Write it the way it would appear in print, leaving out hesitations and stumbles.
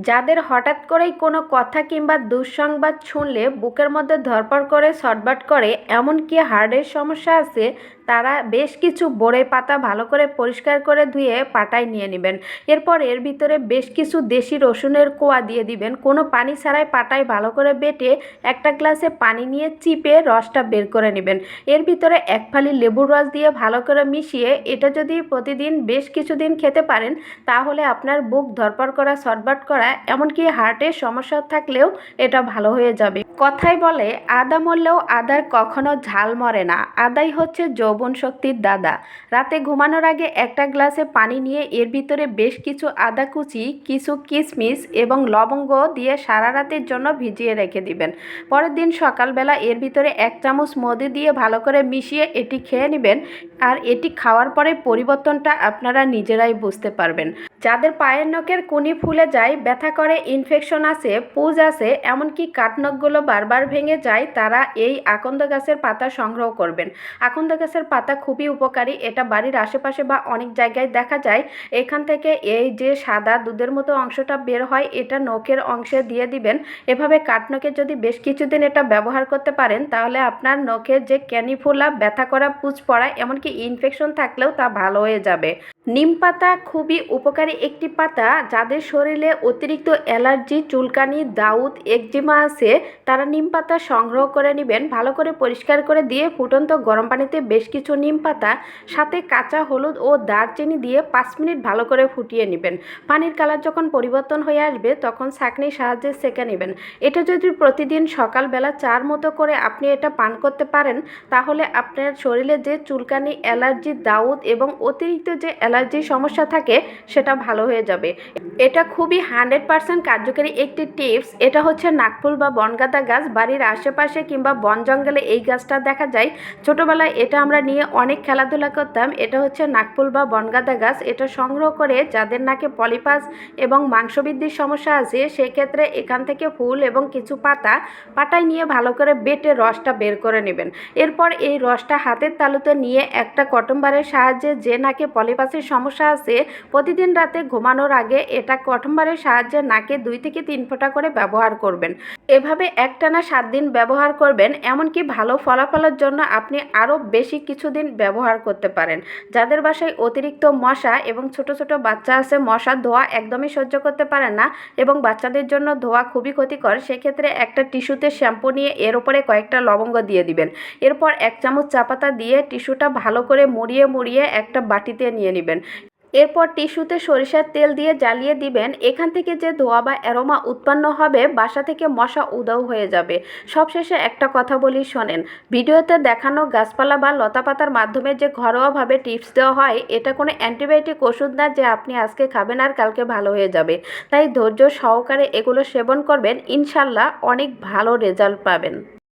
যাদের হঠাৎ করেই কোনো কথা কিংবা দুঃসংবাদ শুনলে বুকের মধ্যে ধড়ফড় করে ছটফট করে, এমনকি হার্টের সমস্যা আছে, তারা বেশ কিছু বড়ই পাতা ভালো করে পরিষ্কার করে ধুয়ে পাটায় নিয়ে নেবেন। এরপর এর ভিতরে বেশ কিছু দেশি রসুনের কোয়া দিয়ে দিবেন। কোনো পানি ছাড়াই পাটায় ভালো করে বেটে একটা গ্লাসে পানি নিয়ে চিপে রসটা বের করে নেবেন। এর ভিতরে এক ফালি লেবুর রস দিয়ে ভালো করে মিশিয়ে এটা যদি প্রতিদিন বেশ কিছুদিন খেতে পারেন, তাহলে আপনার বুক ধড়ফড় করা, ছটফট করা, এমনকি হার্টের সমস্যা থাকলেও এটা ভালো হয়ে যাবে। কথায় বলে আদা মরলেও আদার কখনো ঝাল মরে না। আদাই হচ্ছে যৌবন শক্তির দাদা। রাতে ঘুমানোর আগে একটা গ্লাসে পানি নিয়ে এর ভিতরে বেশ কিছু আদা কুচি, কিছু কিশমিশ এবং লবঙ্গ দিয়ে সারা রাতের জন্য ভিজিয়ে রেখে দিবেন। পরের দিন সকালবেলা এর ভিতরে 1 চামচ মধু দিয়ে ভালো করে মিশিয়ে এটি খেয়ে নেবেন। আর এটি খাওয়ার পরে পরিবর্তনটা আপনারা নিজেরাই বুঝতে পারবেন। যাদের পায়ের নখের কুনি ফুলে যায়, ব্যথা করে, ইনফেকশন আছে, পুজ আছে, এমনকি কাঠনখগুলো বারবার ভেঙে যায়, তারা এই আকন্দ গাছের পাতা সংগ্রহ করবেন। আকন্দ গাছের পাতা খুবই উপকারী। এটা বাড়ির আশেপাশে বা অনেক জায়গায় দেখা যায়। এখান থেকে এই যে সাদা দুধের মতো অংশটা বের হয়, এটা নখের অংশে দিয়ে দিবেন। এভাবে কাঠনখে যদি বেশ কিছুদিন এটা ব্যবহার করতে পারেন, তাহলে আপনার নখের যে ক্যানি ফোলা, ব্যথা করা, পুজ পড়া, এমনকি ইনফেকশন থাকলেও তা ভালো হয়ে যাবে। নিম পাতা খুবই উপকারী একটি পাতা। যাদের শরীরে অতিরিক্ত অ্যালার্জি, চুলকানি, দাউদ, একজিমা আছে, তারা নিম পাতা সংগ্রহ করে নেবেন। ভালো করে পরিষ্কার করে দিয়ে ফুটন্ত গরম পানিতে বেশ কিছু নিম পাতা সাথে কাঁচা হলুদ ও দারচিনি দিয়ে 5 মিনিট ভালো করে ফুটিয়ে নেবেন। পানির কালার যখন পরিবর্তন হয়ে আসবে, তখন ছাঁকনির সাহায্যে সেঁকে নেবেন। এটা যদি প্রতিদিন সকালবেলা চার মতো করে আপনি এটা পান করতে পারেন, তাহলে আপনার শরীরে যে চুলকানি, অ্যালার্জি, দাউদ এবং অতিরিক্ত যে অ্যালার্জির সমস্যা থাকে, সেটা ভালো হয়ে যাবে। এটা খুবই 100% কার্যকরী একটি টিপস। এটা হচ্ছে নাকফুল বা বনগাঁদা গাছ। বাড়ির আশেপাশে কিংবা বন জঙ্গলে এই গাছটা দেখা যায়। ছোটোবেলায় এটা আমরা নিয়ে অনেক খেলাধুলা করতাম। এটা হচ্ছে নাকফুল বা বনগাঁদা গাছ। এটা সংগ্রহ করে যাদের নাকে পলিপাস এবং মাংসবৃদ্ধির সমস্যা আছে, সেক্ষেত্রে এখান থেকে ফুল এবং কিছু পাতা পাটায় নিয়ে ভালো করে বেটে রসটা বের করে নেবেন। এরপর এই রসটা হাতের তালুতে নিয়ে একটা কটন বারের সাহায্যে, যে নাকে পলিপাসের সমস্যা আছে, প্রতিদিন রাতে ঘুমানোর আগে এটা কটন বারের সাহায্যে নাকে 2 থেকে 3 ফোঁটা করে ব্যবহার করবেন। এভাবে একটানা 7 দিন ব্যবহার করবেন। এমনকি ভালো ফলাফলের জন্য আপনি আরও বেশি কিছুদিন ব্যবহার করতে পারেন। যাদের বাসায় অতিরিক্ত মশা এবং ছোট ছোট বাচ্চা আছে, মশার ধোঁয়া একদমই সহ্য করতে পারেন না এবং বাচ্চাদের জন্য ধোঁয়া খুবই ক্ষতিকর, সেক্ষেত্রে একটা টিস্যুতে শ্যাম্পু নিয়ে এর উপরে কয়েকটা লবঙ্গ দিয়ে দিবেন। এরপর 1 চামচ চা পাতা দিয়ে টিস্যুটা ভালো করে মুড়িয়ে মুড়িয়ে একটা বাটিতে নিয়ে নেবেন। এরপর টিস্যুতে সরিষার তেল দিয়ে জ্বালিয়ে দিবেন। এখান থেকে যে ধোঁয়া বা অ্যারোমা উৎপন্ন হবে, বাসা থেকে মশা উধাও হয়ে যাবে। সবশেষে একটা কথা বলি, শোনেন। ভিডিওতে দেখানো গাছপালা বা লতাপাতার মাধ্যমে যে ঘরোয়াভাবে টিপস দেওয়া হয়, এটা কোনো অ্যান্টিবায়োটিক ওষুধ না যে আপনি আজকে খাবেন আর কালকে ভালো হয়ে যাবে। তাই ধৈর্য সহকারে এগুলো সেবন করবেন, ইনশাল্লাহ অনেক ভালো রেজাল্ট পাবেন।